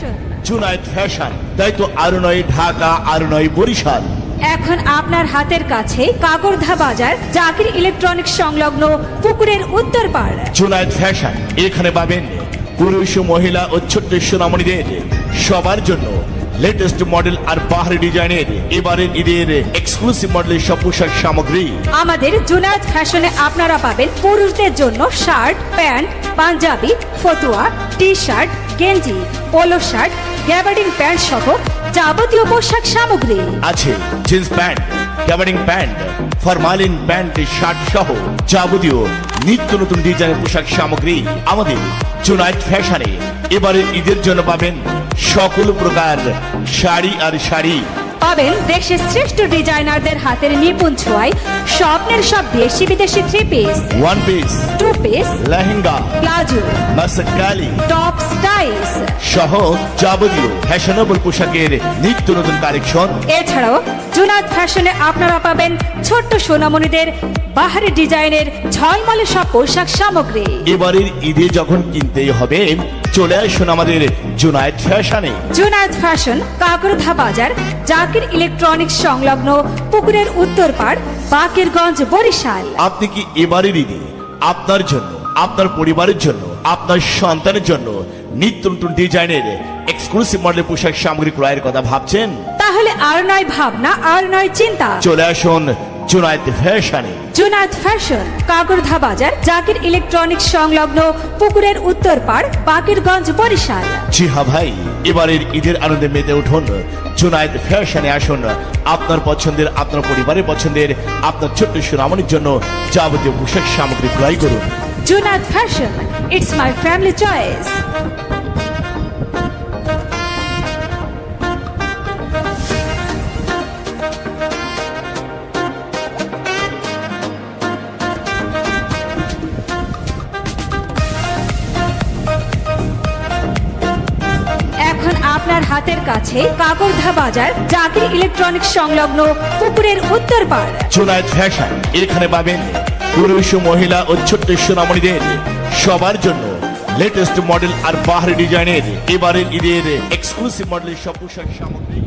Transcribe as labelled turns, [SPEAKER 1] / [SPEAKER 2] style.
[SPEAKER 1] Fashion.
[SPEAKER 2] Junaid fashion, তাই তো আর নয় ঢাকা, আর নয় বরিশাল।
[SPEAKER 1] এখন আপনার হাতের কাছে কাকরধা বাজার, জাকির ইলেকট্রনিক্স সংলগ্ন পুকুরের উত্তর পাড়।
[SPEAKER 2] জুনায়েদ ফ্যাশন, এখানে পাবেন পুরুষ, মহিলা ও ছোট্ট সোনামণিদের সবার জন্য লেটেস্ট মডেল আর পাহাড়ি ডিজাইনের এবারের ঈদের এক্সক্লুসিভ মডেলের সব পোশাক সামগ্রী।
[SPEAKER 1] আমাদের জুনায়েদ ফ্যাশনে আপনারা পাবেন পুরুষদের জন্য শার্ট, প্যান্ট, পাঞ্জাবি, ফতুয়া, টি শার্ট, গেঞ্জি, পোলো শার্ট, গ্যাবার্ডিং প্যান্ট সহ যাবতীয় পোশাক সামগ্রী।
[SPEAKER 2] আছে jeans pant, gabardine pant, formalin pant, shirt সহ যাবতীয় নিত্য নতুন ডিজাইনের পোশাক সামগ্রী। আমাদের জুনায়েদ ফ্যাশনে এবারে ঈদের জন্য পাবেন সকল প্রকার শাড়ি আর শাড়ি।
[SPEAKER 1] পাবেন দেশের শ্রেষ্ঠ ডিজাইনারদের হাতের নিপুণ ছোঁয়ায় স্বপ্নের সব দেশি বিদেশি three piece,
[SPEAKER 2] one piece,
[SPEAKER 1] two piece,
[SPEAKER 2] lehenga,
[SPEAKER 1] palazzo,
[SPEAKER 2] Masakali
[SPEAKER 1] top styles
[SPEAKER 2] সহ যাবতীয় ফ্যাশনেবল পোশাকের নিত্য নতুন কালেকশন।
[SPEAKER 1] এছাড়াও জুনায়েদ ফ্যাশনে আপনারা পাবেন ছোট্ট সোনামণিদের বাহারি ডিজাইনের ঝলমলে সব পোশাক সামগ্রী।
[SPEAKER 2] এবারের ঈদে যখন কিনতেই হবে চলে আসুন আমাদের জুনায়েদ ফ্যাশনে।
[SPEAKER 1] জুনায়েদ ফ্যাশন, কাকরধা বাজার, জাকির ইলেকট্রনিক্স সংলগ্ন পুকুরের উত্তর পাড়, বাকেরগঞ্জ, বরিশাল।
[SPEAKER 2] আপনি কি এবারের ঈদে আপনার জন্য, আপনার পরিবারের জন্য, আপনার সন্তানের জন্য নিত্য নতুন ডিজাইনের এক্সক্লুসিভ মডেলের পোশাক সামগ্রী ক্রয়ের কথা ভাবছেন?
[SPEAKER 1] তাহলে আর নয় ভাবনা, আর নয় চিন্তা,
[SPEAKER 2] চলে আসুন জুনায়েদ ফ্যাশনে।
[SPEAKER 1] জুনায়েদ ফ্যাশন, কাকরধা বাজার, জাকির ইলেকট্রনিক্স সংলগ্ন পুকুরের উত্তর পাড়, বাকেরগঞ্জ, বরিশাল।
[SPEAKER 2] জি হ্যাঁ ভাই, এবারের ঈদের আনন্দে মেতে উঠুন জুনায়েদ ফ্যাশনে। আসুন আপনার পছন্দের, আপনার পরিবারের পছন্দের, আপনার ছোট্ট সোনামণির জন্য যাবতীয় পোশাক সামগ্রী ক্রয় করুন।
[SPEAKER 1] Junaid fashion, it's my family choice. এখন আপনার হাতের কাছে কাকরধা বাজার, জাকির ইলেকট্রনিক্স সংলগ্ন পুকুরের উত্তর পাড়।
[SPEAKER 2] জুনায়েদ ফ্যাশন, এখানে পাবেন পুরুষ, মহিলা ও ছোট্ট সোনামণিদের সবার জন্য লেটেস্ট মডেল আর পাহাড়ি ডিজাইনের এবারের ঈদের এক্সক্লুসিভ মডেলের সব পোশাক সামগ্রী।